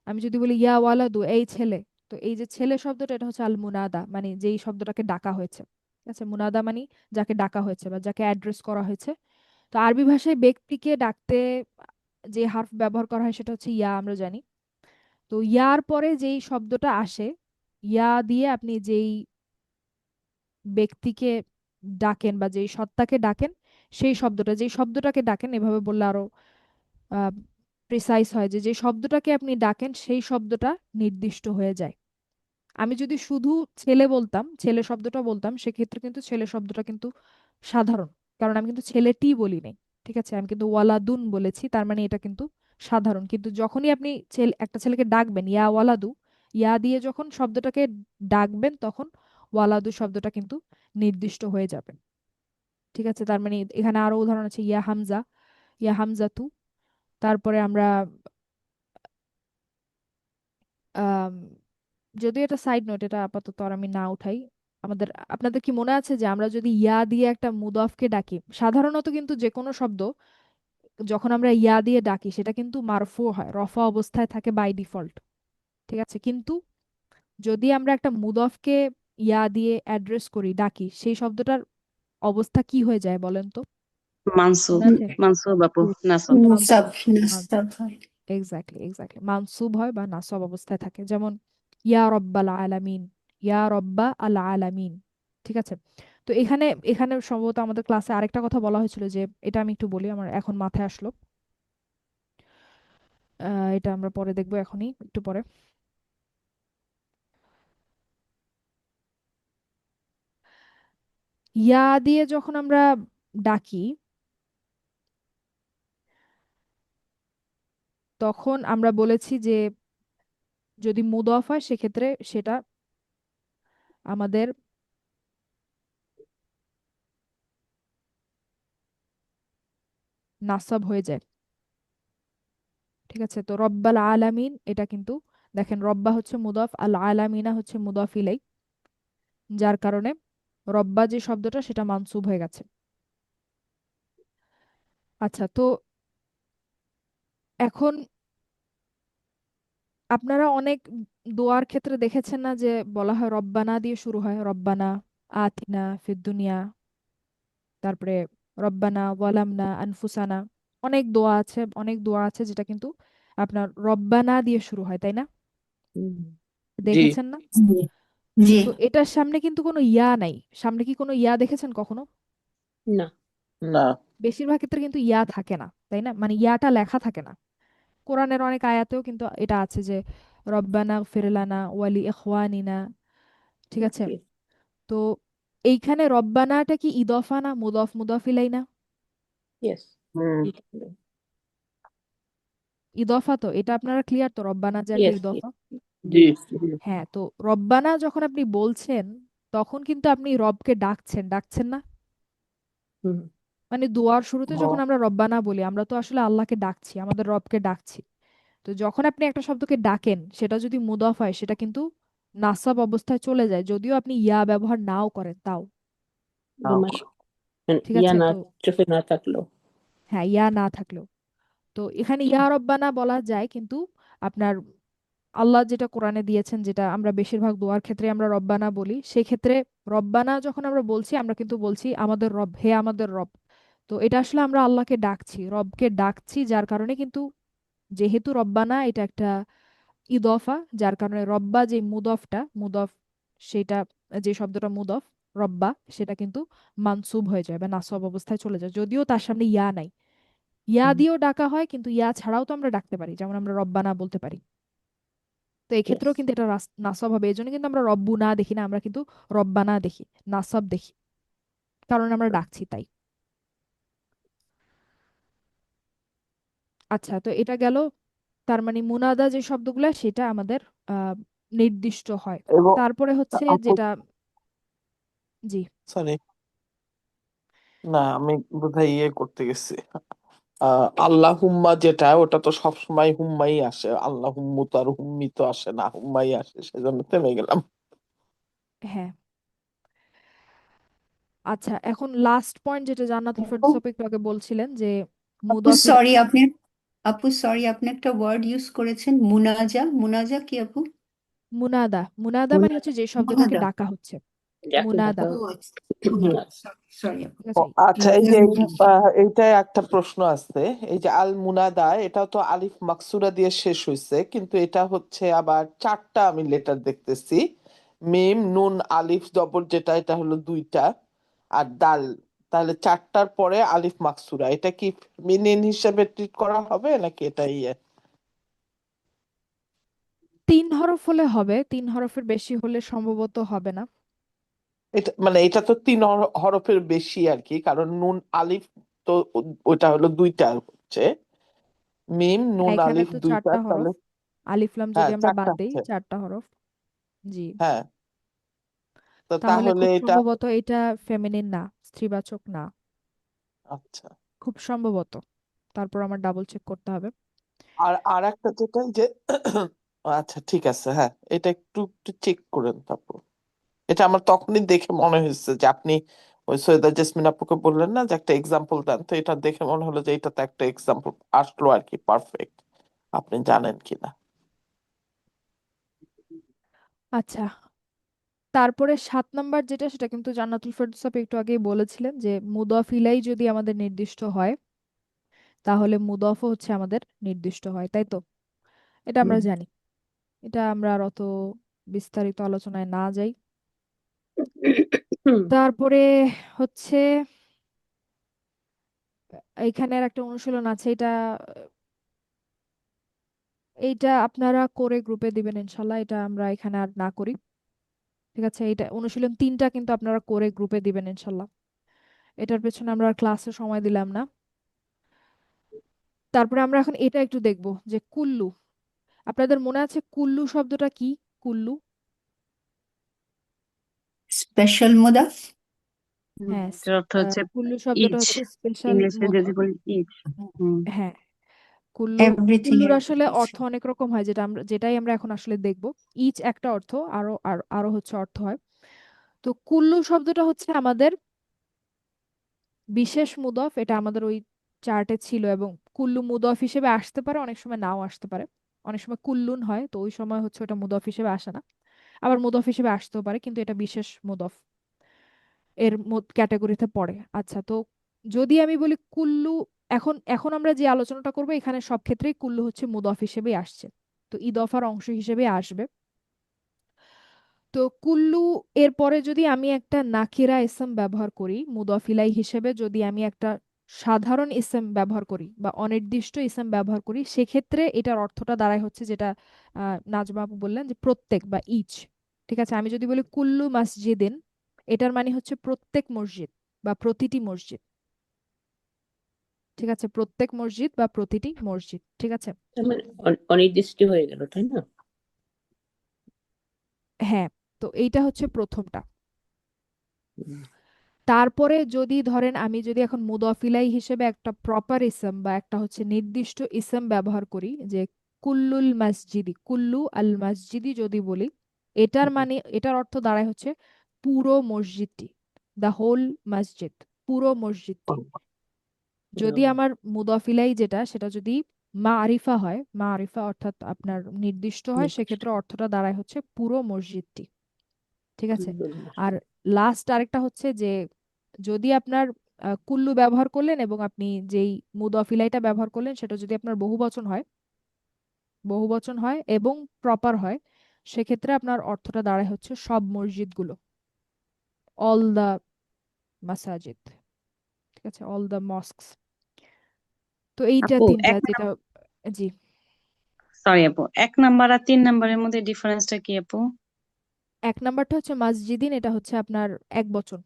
আমি যদি বলি ইয়া ওয়ালাদু, এই ছেলে, তো এই যে ছেলে শব্দটা, এটা হচ্ছে আল মুনাদা, মানে যেই শব্দটাকে ডাকা হয়েছে। ঠিক আছে, মুনাদা মানে যাকে ডাকা হয়েছে বা যাকে অ্যাড্রেস করা হয়েছে। তো আরবি ভাষায় ব্যক্তিকে ডাকতে যে হার্ফ ব্যবহার করা হয় সেটা হচ্ছে ইয়া, আমরা জানি। তো ইয়ার পরে যেই শব্দটা আসে, ইয়া দিয়ে আপনি যেই ব্যক্তিকে ডাকেন বা যেই সত্তাকে ডাকেন, সেই শব্দটা, যেই শব্দটাকে ডাকেন, এভাবে বললে আরো প্রিসাইজ হয়, যে যে শব্দটাকে আপনি ডাকেন সেই শব্দটা নির্দিষ্ট হয়ে যায়। আমি যদি শুধু ছেলে বলতাম, ছেলে শব্দটা বলতাম, সেক্ষেত্রে কিন্তু ছেলে শব্দটা কিন্তু সাধারণ, কারণ আমি কিন্তু ছেলেটি বলি নাই। ঠিক আছে, আমি কিন্তু ওয়ালাদুন বলেছি, তার মানে এটা কিন্তু সাধারণ। কিন্তু যখনই আপনি একটা ছেলেকে ডাকবেন ইয়া ওয়ালাদু, ইয়া দিয়ে যখন শব্দটাকে ডাকবেন, তখন ওয়ালাদু শব্দটা কিন্তু নির্দিষ্ট হয়ে যাবে। ঠিক আছে, তার মানে এখানে আরো উদাহরণ আছে, ইয়া হামজা, ইয়া হামজাতু। তারপরে আমরা আম, যদিও এটা সাইড নোট, এটা আপাতত আর আমি না উঠাই। আপনাদের কি মনে আছে যে আমরা যদি ইয়া দিয়ে একটা মুদাফকে ডাকি, সাধারণত কিন্তু যে কোনো শব্দ যখন আমরা ইয়া দিয়ে ডাকি সেটা কিন্তু মারফু হয়, রফা অবস্থায় থাকে বাই ডিফল্ট। ঠিক আছে, কিন্তু যদি আমরা একটা মুদফকে ইয়া দিয়ে অ্যাড্রেস করি, ডাকি, সেই শব্দটার অবস্থা কি হয়ে যায় বলেন তো? মানসুব, মনে আছে? মানসুব আপু, নাসব। নাসাব নাসাব হয়। এক্স্যাক্টলি এক্স্যাক্টলি, মানসুব হয় বা নাসব অবস্থায় থাকে। যেমন ইয়া রব্বাল আলামিন, ইয়া রব্বা আল আলামিন। ঠিক আছে, তো এখানে এখানে সম্ভবত আমাদের ক্লাসে আরেকটা কথা বলা হয়েছিল, যে এটা আমি একটু বলি, আমার এখন মাথায় আসলো। এটা আমরা পরে দেখবো, এখনই একটু পরে। ইয়া দিয়ে যখন আমরা ডাকি, তখন আমরা বলেছি যে যদি মুদফ হয় সেক্ষেত্রে সেটা আমাদের নাসব হয়ে যায়। ঠিক আছে, তো রব্বাল আলামিন এটা কিন্তু দেখেন, রব্বা হচ্ছে মুদফ, আল আলামিনা হচ্ছে মুদফ ইলাই, যার কারণে রব্বা যে শব্দটা সেটা মানসুব হয়ে গেছে। আচ্ছা, তো এখন আপনারা অনেক দোয়ার ক্ষেত্রে দেখেছেন না যে বলা হয় রব্বানা দিয়ে শুরু হয়, রব্বানা আতিনা ফিদ দুনিয়া, তারপরে রব্বানা ওয়ালামনা আনফুসানা। অনেক দোয়া আছে যেটা কিন্তু আপনার রব্বানা দিয়ে শুরু হয়, তাই না? হুম। জি। দেখেছেন না? জি জি। তো এটার সামনে কিন্তু কোনো ইয়া নাই। সামনে কি কোনো ইয়া দেখেছেন কখনো? না। না। বেশিরভাগ ক্ষেত্রে কিন্তু ইয়া থাকে না, তাই না? মানে ইয়াটা লেখা থাকে না। কোরআনের অনেক আয়াতেও কিন্তু এটা আছে যে রব্বানা ফিরলানা ওয়ালি ইখওয়ানিনা। ঠিক আছে, ওকে। তো এইখানে রব্বানাটা কি ইদফা না মুদফ, মুদফ ইলাই না? ইয়েস। হুম। ইদফা, তো এটা আপনারা ক্লিয়ার তো, রব্বানা যে একটা ইয়েস। ইদফা। জি। হ্যাঁ, তো রব্বানা যখন আপনি বলছেন তখন কিন্তু আপনি রবকে ডাকছেন, ডাকছেন না? হুম। মানে দুয়ার শুরুতে ও, যখন আমরা রব্বানা বলি, আমরা তো আসলে আল্লাহকে ডাকছি, আমাদের রবকে ডাকছি। তো যখন আপনি একটা শব্দকে ডাকেন, সেটা যদি মুদফ হয় সেটা কিন্তু নাসাব অবস্থায় চলে যায়, যদিও আপনি ইয়া ব্যবহার নাও করেন তাও। নাও আমার করো। ঠিক ইয়া আছে, না, তো চোখে না থাকলো। হ্যাঁ, ইয়া না থাকলেও, তো এখানে ইয়া রব্বানা বলা যায়, কিন্তু আপনার আল্লাহ যেটা কোরআনে দিয়েছেন, যেটা আমরা বেশিরভাগ দোয়ার ক্ষেত্রে আমরা রব্বানা বলি, সেক্ষেত্রে রব্বানা যখন আমরা বলছি, আমরা কিন্তু বলছি আমাদের রব, হে আমাদের রব। তো এটা আসলে আমরা আল্লাহকে ডাকছি, রবকে ডাকছি, যার কারণে কিন্তু যেহেতু রব্বানা এটা একটা ইদফা, যার কারণে রব্বা যে মুদফ সেটা, যে শব্দটা মুদফ রব্বা, সেটা কিন্তু মানসুব হয়ে যায় বা নাসব অবস্থায় চলে যায়, যদিও তার সামনে ইয়া নাই। ইয়া দিয়েও ডাকা হয়, কিন্তু ইয়া ছাড়াও তো আমরা ডাকতে পারি, যেমন আমরা রব্বানা বলতে পারি। তো ইয়েস। এক্ষেত্রেও কিন্তু এটা নাসব হবে, এই জন্য কিন্তু আমরা রব্বু না দেখি না, আমরা কিন্তু রব্বানা দেখি, নাসব দেখি, কারণ আমরা ডাকছি তাই। আচ্ছা, তো এটা গেল, তার মানে মুনাদা যে শব্দগুলো সেটা আমাদের আহ নির্দিষ্ট হয়। এবং তারপরে হচ্ছে যেটা, জি, সরি, না আমি বোধহয় ইয়ে করতে গেছি। আল্লাহ হুম্মা যেটা, ওটা তো সবসময় হুম্মাই আসে, আল্লাহ হুম্মু তো আর হুম্মি তো আসে না, হুম্মাই আসে, সেজন্য থেমে গেলাম। হ্যাঁ। আচ্ছা, এখন লাস্ট পয়েন্ট যেটা জান্নাতুল ফেরদৌস আপু একটু আগে বলছিলেন যে আপু মুদাফিল। সরি আপনি, আপু সরি আপনি একটা ওয়ার্ড ইউজ করেছেন মুনাজা। মুনাজা কি আপু? মুনাদা, মুনাদা মানে মুনাদা। হচ্ছে যে শব্দটাকে মুনাদা। ডাকা হচ্ছে, যাকে মুনাদা। ঢাকা। ও আচ্ছা, সরি আপু। ঠিক ও আছে, আচ্ছা, এই যে এইটাই একটা প্রশ্ন আছে। এই যে আল মুনাদা, এটা তো আলিফ মাকসুরা দিয়ে শেষ হয়েছে, কিন্তু এটা হচ্ছে আবার চারটা আমি লেটার দেখতেছি। মিম নুন আলিফ জবর যেটা, এটা হলো দুইটা, আর দাল, তাহলে চারটার পরে আলিফ মাকসুরা, এটা কি মিনিন হিসেবে ট্রিট করা হবে নাকি এটা ইয়ে? 3 হরফ হলে হবে, 3 হরফের বেশি হলে সম্ভবত হবে না। এটা মানে এটা তো তিন হরফের বেশি আর কি, কারণ নুন আলিফ তো ওইটা হলো দুইটা হচ্ছে, মিম নুন হ্যাঁ, এখানে আলিফ তো দুইটা, 4টা হরফ, তাহলে আলিফ লাম যদি হ্যাঁ আমরা বাদ চারটা দেই, হচ্ছে। 4টা হরফ। জি, হ্যাঁ, তো তাহলে তাহলে খুব এটা সম্ভবত এটা ফেমিনিন না, স্ত্রীবাচক না, আচ্ছা। খুব সম্ভবত। তারপর আমার ডাবল চেক করতে হবে। আর আর একটা যেটা যে আচ্ছা ঠিক আছে, হ্যাঁ, এটা একটু একটু চেক করেন তারপর। এটা আমার তখনই দেখে মনে হয়েছে যে আপনি ওই সৈয়দা জেসমিন আপুকে বললেন না যে একটা এক্সাম্পল দেন, তো এটা দেখে মনে হলো যে এটা তো একটা এক্সাম্পল আসলো আর কি, পারফেক্ট। আপনি জানেন কিনা? আচ্ছা, তারপরে 7 নাম্বার যেটা, সেটা কিন্তু জান্নাতুল ফেরদৌস আপু একটু আগেই বলেছিলেন যে মুদাফ ইলাই যদি আমাদের নির্দিষ্ট হয় তাহলে মুদাফও হচ্ছে আমাদের নির্দিষ্ট হয়, তাই তো? এটা আমরা হুম। জানি। এটা আমরা আর অত বিস্তারিত আলোচনায় না যাই। হুম। তারপরে হচ্ছে এইখানের একটা অনুশীলন আছে, এটা এইটা আপনারা করে গ্রুপে দিবেন ইনশাল্লাহ, এটা আমরা এখানে আর না করি। ঠিক আছে, এটা অনুশীলন 3টা কিন্তু আপনারা করে গ্রুপে দিবেন ইনশাল্লাহ। এটার পেছনে আমরা আর ক্লাসে সময় দিলাম না। তারপরে আমরা এখন এটা একটু দেখব যে কুল্লু। আপনাদের মনে আছে কুল্লু শব্দটা কি? কুল্লু, স্পেশাল মুদাফ। হ্যাঁ, এটার অর্থ হচ্ছে কুল্লু শব্দটা ইচ, হচ্ছে স্পেশাল ইংলিশে যদি মুদাফ। বলি ইচ। হুম। হ্যাঁ, কুল্লু, এভরিথিং কুল্লুর এর আসলে অর্থ কিছু। অনেক রকম হয়, যেটাই আমরা এখন আসলে দেখব। ইচ একটা অর্থ, আরো হচ্ছে অর্থ হয়। তো কুল্লু শব্দটা হচ্ছে আমাদের বিশেষ মুদফ, এটা আমাদের ওই চার্টে ছিল, এবং কুল্লু মুদফ হিসেবে আসতে পারে, অনেক সময় নাও আসতে পারে। অনেক সময় কুল্লুন হয়, তো ওই সময় হচ্ছে ওটা মুদফ হিসেবে আসে না। আবার মুদফ হিসেবে আসতেও পারে, কিন্তু এটা বিশেষ মুদফ এর ক্যাটাগরিতে পড়ে। আচ্ছা, তো যদি আমি বলি কুল্লু, এখন এখন আমরা যে আলোচনাটা করবো এখানে সব ক্ষেত্রেই কুল্লু হচ্ছে মুদফ হিসেবেই আসছে, তো ইদফার অংশ হিসেবে আসবে। তো কুল্লু এর পরে যদি আমি একটা নাকিরা ইসম ব্যবহার করি মুদফ ইলাই হিসেবে, যদি আমি একটা সাধারণ ইসম ব্যবহার করি বা অনির্দিষ্ট ইসম ব্যবহার করি, সেক্ষেত্রে এটার অর্থটা দাঁড়ায় হচ্ছে যেটা নাজমা আপু বললেন যে প্রত্যেক বা ইচ। ঠিক আছে, আমি যদি বলি কুল্লু মসজিদিন, এটার মানে হচ্ছে প্রত্যেক মসজিদ বা প্রতিটি মসজিদ। ঠিক আছে, প্রত্যেক মসজিদ বা প্রতিটি মসজিদ। ঠিক আছে, তার মানে অনির্দিষ্ট হয়ে গেল, তাই না? হ্যাঁ। তো এইটা হচ্ছে প্রথমটা। হুম। তারপরে যদি ধরেন আমি যদি এখন মুদফিলাই হিসেবে একটা প্রপার ইসম বা একটা হচ্ছে নির্দিষ্ট ইসম ব্যবহার করি, যে কুল্লুল মসজিদি, কুল্লু আল মসজিদি যদি বলি, এটার মানে এটার অর্থ দাঁড়ায় হচ্ছে পুরো মসজিদটি, দ্য হোল মসজিদ, পুরো মসজিদটি। যদি আমার মুদফিলাই যেটা, সেটা যদি মারিফা হয়, মারিফা অর্থাৎ আপনার নির্দিষ্ট হয়, নির্দিষ্ট। সেক্ষেত্রে অর্থটা দাঁড়ায় হচ্ছে পুরো মসজিদটি। ঠিক আছে। হুম। আর লাস্ট আরেকটা হচ্ছে যে যদি আপনার কুল্লু ব্যবহার করলেন এবং আপনি যেই মুদফিলাইটা ব্যবহার করলেন সেটা যদি আপনার বহুবচন হয় এবং প্রপার হয়, সেক্ষেত্রে আপনার অর্থটা দাঁড়ায় হচ্ছে সব মসজিদগুলো, অল দ্য মাসাজিদ। ঠিক আছে, অল দ্য মস্কস। তো এইটা আপু তিনটা যেটা। জি। সরি আপু, 1 নাম্বার আর 3 নাম্বারের মধ্যে ডিফারেন্সটা কি আপু? 1 নাম্বারটা হচ্ছে মসজিদিন, এটা হচ্ছে আপনার এক বচন,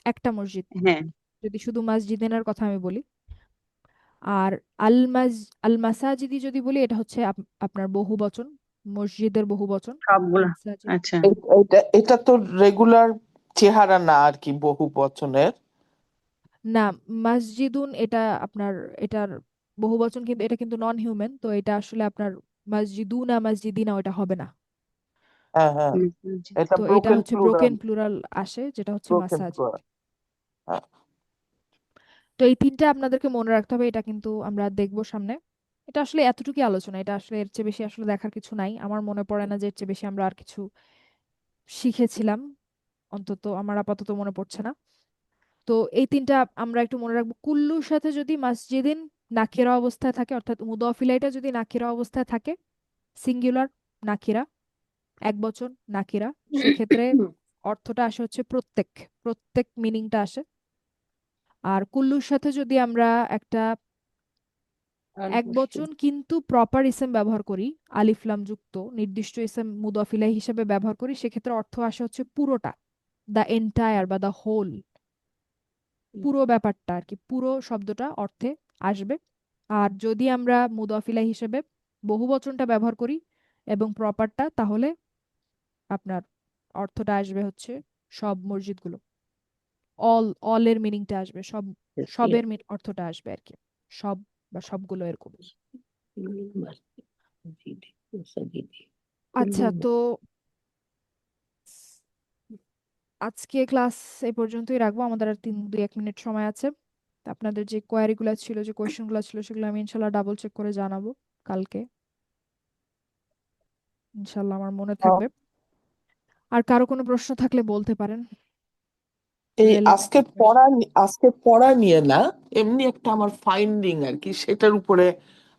একটা মসজিদ, হ্যাঁ। যদি শুধু মসজিদিনের কথা আমি বলি। আর আল মাজ আল মাসাজিদি যদি বলি, এটা হচ্ছে আপনার বহু বচন, মসজিদের বহু বচন, সবগুলা। মাসাজিদ। আচ্ছা। এটা এটা তো রেগুলার চেহারা না আর কি, বহু বচনের। না, মসজিদুন এটা আপনার, এটার বহু বচন, কিন্তু এটা কিন্তু নন হিউম্যান, তো এটা আসলে আপনার মসজিদুনা মসজিদিনা ওটা হবে না। হ্যাঁ হ্যাঁ, জি। এটা তো এটা ব্রোকেন হচ্ছে প্লুরাল। ব্রোকেন প্লুরাল আসে, যেটা হচ্ছে ব্রোকেন মাসাজিদ। প্লুরাল। হ্যাঁ। তো এই তিনটা আপনাদেরকে মনে রাখতে হবে, এটা কিন্তু আমরা দেখবো সামনে। এটা আসলে এতটুকুই আলোচনা, এটা আসলে এর চেয়ে বেশি আসলে দেখার কিছু নাই, আমার মনে পড়ে না যে এর চেয়ে বেশি আমরা আর কিছু শিখেছিলাম, অন্তত আমার আপাতত মনে পড়ছে না। তো এই তিনটা আমরা একটু মনে রাখবো। কুল্লুর সাথে যদি মাসজিদিন নাকিরা অবস্থায় থাকে, অর্থাৎ মুদাফিলাইটা যদি নাকিরা অবস্থায় থাকে, সিঙ্গুলার নাকিরা, এক বচন নাকিরা, সেক্ষেত্রে অর্থটা আসে হচ্ছে প্রত্যেক, প্রত্যেক মিনিংটা আসে। আর কুল্লুর সাথে যদি আমরা একটা এক বচন কিন্তু প্রপার ইসেম ব্যবহার করি, আলিফ লাম যুক্ত নির্দিষ্ট ইসেম মুদাফিলাই হিসেবে ব্যবহার করি, সেক্ষেত্রে অর্থ আসে হচ্ছে পুরোটা, দ্য এন্টায়ার বা দ্য হোল, পুরো ব্যাপারটা আর কি, পুরো শব্দটা অর্থে আসবে। আর যদি আমরা মুদাফিলা হিসেবে বহুবচনটা ব্যবহার করি এবং প্রপারটা, তাহলে আপনার অর্থটা আসবে হচ্ছে সব মসজিদগুলো, অল, অল এর মিনিংটা আসবে, সব, সবের অর্থটা আসবে আর কি, সব বা সবগুলো এরকম। مزيد وسديد আচ্ছা, كل তো আজকে ক্লাস এই পর্যন্তই রাখবো। আমাদের আর 2-1 মিনিট সময় আছে। তা আপনাদের যে কোয়ারিগুলো ছিল, যে কোয়েশ্চেনগুলো ছিল, সেগুলো আমি ইনশাল্লাহ ডাবল চেক করে জানাবো কালকে। ইনশাল্লাহ আমার মনে থাকবে। আর কারো কোনো প্রশ্ন থাকলে বলতে পারেন। এই রেলেভেন্ট আজকে পড়া নিয়ে না, এমনি একটা আমার ফাইন্ডিং আর কি, সেটার উপরে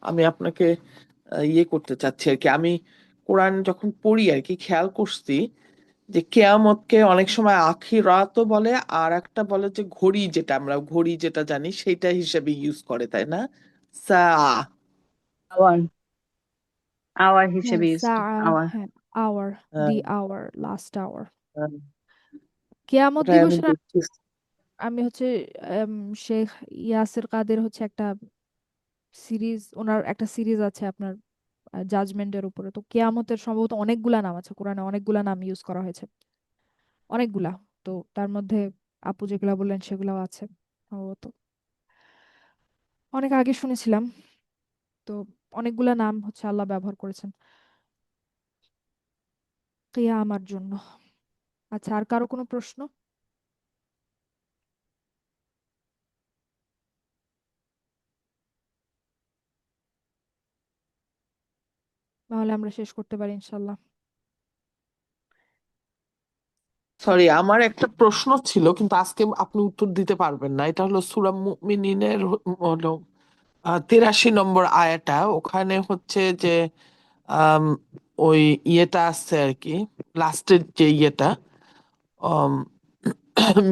আমি আপনাকে ইয়ে করতে চাচ্ছি আর কি। আমি কোরআন যখন পড়ি আর কি, খেয়াল করছি যে কেয়ামতকে অনেক সময় আখিরাতও বলে, আর একটা বলে যে ঘড়ি, যেটা আমরা ঘড়ি যেটা জানি সেইটা হিসেবে ইউজ করে, তাই না? সা আওয়ার আওয়ার হ্যাঁ, হিসেবে ইউজ সা, আওয়ার। হ্যাঁ, আওয়ার, দি আওয়ার, লাস্ট আওয়ার। হ্যাঁ, কেয়ামত ওটাই আমি দিবসের দেখতেছি। আমি হচ্ছে শেখ ইয়াসির কাদের হচ্ছে একটা সিরিজ, ওনার একটা সিরিজ আছে আপনার জাজমেন্টের উপরে। তো কেয়ামতের সম্ভবত অনেকগুলা নাম আছে কোরআনে, অনেকগুলা নাম ইউজ করা হয়েছে, অনেকগুলা। তো তার মধ্যে আপু যেগুলা বললেন সেগুলাও আছে সম্ভবত। অনেক আগে শুনেছিলাম। তো অনেকগুলা নাম হচ্ছে আল্লাহ ব্যবহার করেছেন কিয়ামার জন্য। আচ্ছা, আর কারো কোনো প্রশ্ন? তাহলে আমরা শেষ করতে পারি ইনশাল্লাহ। সরি, আমার একটা প্রশ্ন ছিল, কিন্তু আজকে আপনি উত্তর দিতে পারবেন না। এটা হলো সূরা মুমিনিনের হলো 83 নম্বর আয়াটা। ওখানে হচ্ছে যে আম, ওই ইয়েটা আছে আর কি, লাস্টের যে ইয়েটা, আম,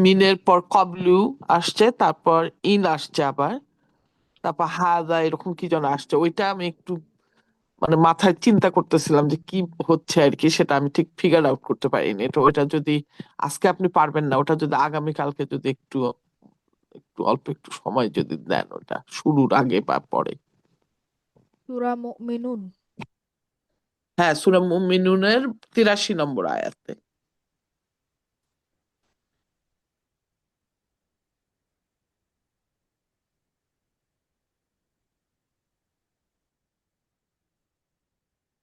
মিনের পর কবলু আসছে, তারপর ইন আসছে আবার, তারপর হাদা এরকম কি যেন আসছে। ওইটা আমি একটু মানে মাথায় চিন্তা করতেছিলাম যে কি হচ্ছে আর কি, সেটা আমি ঠিক ফিগার আউট করতে পারিনি। তো ওটা যদি আজকে আপনি পারবেন না, ওটা যদি আগামী কালকে যদি একটু একটু অল্প একটু সময় যদি দেন, ওটা শুরুর আগে বা পরে। সূরা মুমিনুন। হ্যাঁ, সূরা মুমিনুনের 83 নম্বর আয়াতে।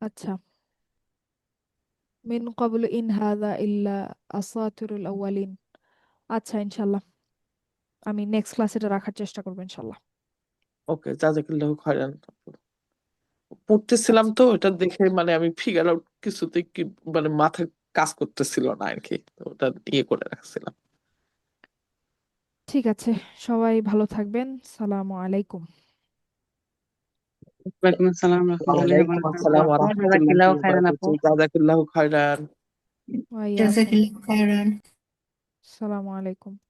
আচ্ছা, মিন ক্বাবলু ইন হাযা ইল্লা আসাতিরুল আউয়ালিন। আচ্ছা, ইনশাল্লাহ আমি নেক্সট ক্লাসে এটা রাখার চেষ্টা করবো ইনশাল্লাহ। ওকে, জাযাকাল্লাহু খাইরান। পড়তেছিলাম আচ্ছা, তো ওটা দেখে মানে আমি ফিগার আউট কিছুতে কি মানে মাথায় কাজ করতেছিল না আর কি, তো ওটা ইয়ে করে রাখছিলাম। ঠিক আছে, সবাই ভালো থাকবেন। সালামু আলাইকুম। ওয়ালাইকুম আসসালাম রাহমাতুল্লাহি ওয়া ওয়ালাইকুম আসসালাম ওয়া বারাকাতুহু। রাহমাতুল্লাহি জাযাকিল্লাহু ওয়া খাইরান আপু। বারাকাতুহু। জাযাকাল্লাহু খাইরান। ওয়াইয়াকুম। জাজাকাল্লাহ খায়রান। সালামু আলাইকুম।